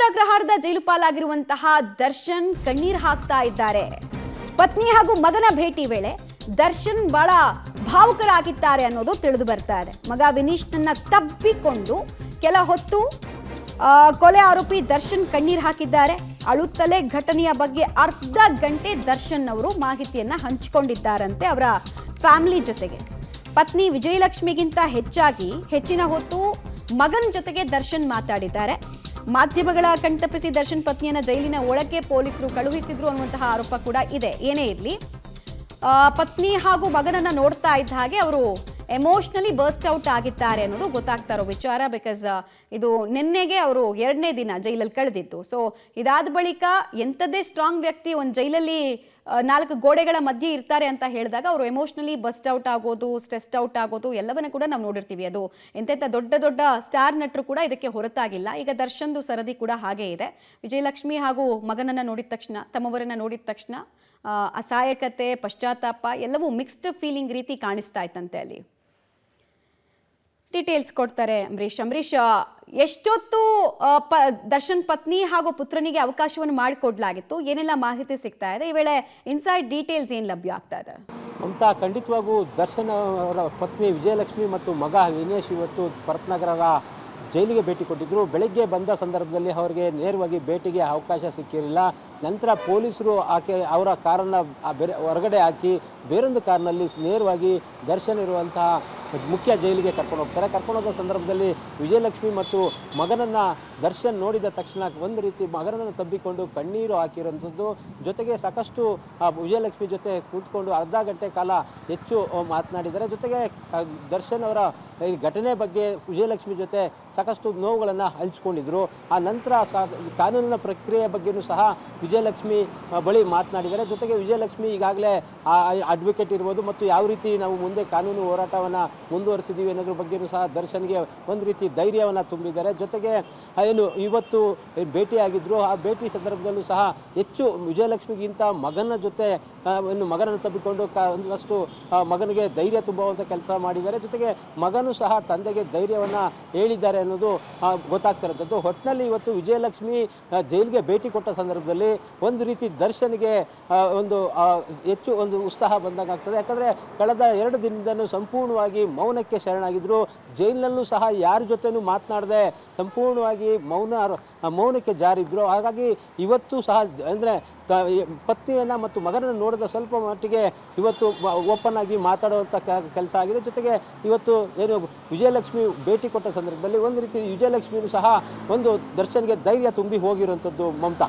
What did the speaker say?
ರಾಷ್ಟ್ರೀಯ ಅಗ್ರಹಾರದ ಜೈಲು ಪಾಲಾಗಿರುವಂತಹ ದರ್ಶನ್ ಕಣ್ಣೀರ್ ಹಾಕ್ತಾ ಇದ್ದಾರೆ. ಪತ್ನಿ ಹಾಗೂ ಮಗನ ಭೇಟಿ ವೇಳೆ ದರ್ಶನ್ ಬಹಳ ಭಾವುಕರಾಗಿದ್ದಾರೆ ಅನ್ನೋದು ತಿಳಿದು ಬರ್ತಾ ಇದೆ. ಮಗ ವಿನೀಶ್ನನ್ನ ತಬ್ಬಿಕೊಂಡು ಕೆಲ ಹೊತ್ತು ಕೊಲೆ ಆರೋಪಿ ದರ್ಶನ್ ಕಣ್ಣೀರ್ ಹಾಕಿದ್ದಾರೆ. ಅಳುತ್ತಲೇ ಘಟನೆಯ ಬಗ್ಗೆ ಅರ್ಧ ಗಂಟೆ ದರ್ಶನ್ ಅವರು ಮಾಹಿತಿಯನ್ನ ಹಂಚಿಕೊಂಡಿದ್ದಾರಂತೆ ಅವರ ಫ್ಯಾಮಿಲಿ ಜೊತೆಗೆ. ಪತ್ನಿ ವಿಜಯಲಕ್ಷ್ಮಿಗಿಂತ ಹೆಚ್ಚಿನ ಹೊತ್ತು ಮಗನ ಜೊತೆಗೆ ದರ್ಶನ್ ಮಾತಾಡಿದ್ದಾರೆ. ಮಾಧ್ಯಮಗಳ ಕಣ್ತಪ್ಪಿಸಿ ದರ್ಶನ್ ಪತ್ನಿಯನ್ನ ಜೈಲಿನ ಒಳಗೆ ಪೊಲೀಸರು ಕಳುಹಿಸಿದ್ರು ಅನ್ನುವಂತಹ ಆರೋಪ ಕೂಡ ಇದೆ. ಏನೇ ಇರಲಿ, ಪತ್ನಿ ಹಾಗೂ ಮಗನನ್ನ ನೋಡ್ತಾ ಇದ್ದ ಹಾಗೆ ಅವರು ಎಮೋಷನಲಿ ಬರ್ಸ್ಟ್ ಔಟ್ ಆಗಿದ್ದಾರೆ ಅನ್ನೋದು ಗೊತ್ತಾಗ್ತಾ ಇರೋ ವಿಚಾರ. ಬಿಕಾಸ್ ಇದು ನಿನ್ನೆಗೆ ಅವರು 2ನೇ ದಿನ ಜೈಲಲ್ಲಿ ಕಳೆದಿತ್ತು. ಸೊ ಇದಾದ ಬಳಿಕ ಎಂಥದ್ದೇ ಸ್ಟ್ರಾಂಗ್ ವ್ಯಕ್ತಿ ಒಂದು ಜೈಲಲ್ಲಿ 4 ಗೋಡೆಗಳ ಮಧ್ಯೆ ಇರ್ತಾರೆ ಅಂತ ಹೇಳಿದಾಗ ಅವರು ಎಮೋಷನಲಿ ಬಸ್ಟ್ ಔಟ್ ಆಗೋದು, ಸ್ಟ್ರೆಸ್ಡ್ ಔಟ್ ಆಗೋದು ಎಲ್ಲವನ್ನ ಕೂಡ ನಾವು ನೋಡಿರ್ತೀವಿ. ಅದು ಎಂತೆಂಥ ದೊಡ್ಡ ದೊಡ್ಡ ಸ್ಟಾರ್ ನಟರು ಕೂಡ ಇದಕ್ಕೆ ಹೊರತಾಗಿಲ್ಲ. ಈಗ ದರ್ಶನ್ದು ಸರದಿ ಕೂಡ ಹಾಗೆ ಇದೆ. ವಿಜಯಲಕ್ಷ್ಮಿ ಹಾಗೂ ಮಗನನ್ನ ನೋಡಿದ ತಕ್ಷಣ, ತಮ್ಮವರನ್ನ ನೋಡಿದ ತಕ್ಷಣ ಅಸಹಾಯಕತೆ, ಪಶ್ಚಾತ್ತಾಪ ಎಲ್ಲವೂ ಮಿಕ್ಸ್ಡ್ ಫೀಲಿಂಗ್ ರೀತಿ ಕಾಣಿಸ್ತಾ ಇತ್ತಂತೆ. ಅಲ್ಲಿ ಡೀಟೇಲ್ಸ್ ಕೊಡ್ತಾರೆ ಅಂಬರೀಶ್. ಎಷ್ಟೊತ್ತು ದರ್ಶನ್ ಪತ್ನಿ ಹಾಗೂ ಪುತ್ರನಿಗೆ ಅವಕಾಶವನ್ನು ಮಾಡಿಕೊಡ್ಲಾಗಿತ್ತು? ಏನೆಲ್ಲ ಮಾಹಿತಿ ಸಿಗ್ತಾ ಇದೆ? ಈ ವೇಳೆ ಇನ್ಸೈಡ್ ಡೀಟೇಲ್ಸ್ ಏನು ಲಭ್ಯ ಆಗ್ತಾ ಇದೆ ಅಂತ? ಖಂಡಿತವಾಗೂ ದರ್ಶನ್ ಅವರ ಪತ್ನಿ ವಿಜಯಲಕ್ಷ್ಮಿ ಮತ್ತು ಮಗ ವಿನೇಶ್ ಇವತ್ತು ಪರತ್ನಗರದ ಜೈಲಿಗೆ ಭೇಟಿ ಕೊಟ್ಟಿದ್ದರು. ಬೆಳಗ್ಗೆ ಬಂದ ಸಂದರ್ಭದಲ್ಲಿ ಅವರಿಗೆ ನೇರವಾಗಿ ಭೇಟಿಗೆ ಅವಕಾಶ ಸಿಕ್ಕಿರಲಿಲ್ಲ. ನಂತರ ಪೊಲೀಸರು ಅವರ ಕಾರನ್ನು ಹೊರಗಡೆ ಹಾಕಿ ಬೇರೊಂದು ಕಾರಿನಲ್ಲಿ ನೇರವಾಗಿ ದರ್ಶನ್ ಇರುವಂತಹ ಮುಖ್ಯ ಜೈಲಿಗೆ ಕರ್ಕೊಂಡು ಹೋಗ್ತಾರೆ. ಕರ್ಕೊಂಡು ಹೋದ ಸಂದರ್ಭದಲ್ಲಿ ವಿಜಯಲಕ್ಷ್ಮಿ ಮತ್ತು ಮಗನನ್ನು ದರ್ಶನ್ ನೋಡಿದ ತಕ್ಷಣ ಒಂದು ರೀತಿ ಮಗನನ್ನು ತಬ್ಬಿಕೊಂಡು ಕಣ್ಣೀರು ಹಾಕಿರುವಂಥದ್ದು. ಜೊತೆಗೆ ಸಾಕಷ್ಟು ವಿಜಯಲಕ್ಷ್ಮಿ ಜೊತೆ ಕೂತ್ಕೊಂಡು ಅರ್ಧ ಗಂಟೆ ಕಾಲ ಹೆಚ್ಚು ಮಾತನಾಡಿದ್ದಾರೆ. ಜೊತೆಗೆ ದರ್ಶನ್ ಅವರ ಈ ಘಟನೆ ಬಗ್ಗೆ ವಿಜಯಲಕ್ಷ್ಮಿ ಜೊತೆ ಸಾಕಷ್ಟು ನೋವುಗಳನ್ನು ಹಂಚಿಕೊಂಡಿದ್ರು. ಆ ನಂತರ ಕಾನೂನಿನ ಪ್ರಕ್ರಿಯೆ ಬಗ್ಗೆಯೂ ಸಹ ವಿಜಯಲಕ್ಷ್ಮಿ ಬಳಿ ಮಾತನಾಡಿದ್ದಾರೆ. ಜೊತೆಗೆ ವಿಜಯಲಕ್ಷ್ಮಿ ಈಗಾಗಲೇ ಅಡ್ವೊಕೇಟ್ ಇರ್ಬೋದು ಮತ್ತು ಯಾವ ರೀತಿ ನಾವು ಮುಂದೆ ಕಾನೂನು ಹೋರಾಟವನ್ನು ಮುಂದುವರಿಸಿದ್ದೀವಿ ಅನ್ನೋದ್ರ ಬಗ್ಗೆಯೂ ಸಹ ದರ್ಶನ್ಗೆ ಒಂದು ರೀತಿ ಧೈರ್ಯವನ್ನು ತುಂಬಿದ್ದಾರೆ. ಜೊತೆಗೆ ಏನು ಇವತ್ತು ಭೇಟಿಯಾಗಿದ್ದರು, ಆ ಭೇಟಿ ಸಂದರ್ಭದಲ್ಲೂ ಸಹ ಹೆಚ್ಚು ವಿಜಯಲಕ್ಷ್ಮಿಗಿಂತ ಮಗನ ಜೊತೆ ಮಗನನ್ನು ತಬ್ಬಿಕೊಂಡು ಒಂದಷ್ಟು ಮಗನಿಗೆ ಧೈರ್ಯ ತುಂಬುವಂಥ ಕೆಲಸ ಮಾಡಿದ್ದಾರೆ. ಜೊತೆಗೆ ಮಗನೂ ಸಹ ತಂದೆಗೆ ಧೈರ್ಯವನ್ನು ಹೇಳಿದ್ದಾರೆ ಅನ್ನೋದು ಗೊತ್ತಾಗ್ತಾ ಇರೋದು. ಒಟ್ಟಿನಲ್ಲಿ ಇವತ್ತು ವಿಜಯಲಕ್ಷ್ಮಿ ಜೈಲಿಗೆ ಭೇಟಿ ಕೊಟ್ಟ ಸಂದರ್ಭದಲ್ಲಿ ಒಂದು ರೀತಿ ದರ್ಶನ್ಗೆ ಹೆಚ್ಚು ಉತ್ಸಾಹ ಬಂದಾಗ ಆಗ್ತದೆ. ಯಾಕಂದರೆ ಕಳೆದ 2 ದಿನದಿಂದಲೂ ಸಂಪೂರ್ಣವಾಗಿ ಮೌನಕ್ಕೆ ಶರಣಾಗಿದ್ದರು. ಜೈಲಿನಲ್ಲೂ ಸಹ ಯಾರ ಜೊತೆನೂ ಮಾತನಾಡದೆ ಸಂಪೂರ್ಣವಾಗಿ ಮೌನಕ್ಕೆ ಜಾರಿದ್ರು. ಹಾಗಾಗಿ ಇವತ್ತು ಸಹ ಅಂದರೆ ಪತ್ನಿಯನ್ನು ಮತ್ತು ಮಗನನ್ನು ನೋಡಿದ ಸ್ವಲ್ಪ ಮಟ್ಟಿಗೆ ಇವತ್ತು ಓಪನ್ ಆಗಿ ಮಾತಾಡುವಂಥ ಕೆಲಸ ಆಗಿದೆ. ಜೊತೆಗೆ ಇವತ್ತು ಏನು ವಿಜಯಲಕ್ಷ್ಮಿ ಭೇಟಿ ಕೊಟ್ಟ ಸಂದರ್ಭದಲ್ಲಿ ಒಂದು ರೀತಿ ವಿಜಯಲಕ್ಷ್ಮಿಯೂ ಸಹ ದರ್ಶನ್ಗೆ ಧೈರ್ಯ ತುಂಬಿ ಹೋಗಿರುವಂಥದ್ದು. ಮಮತಾ.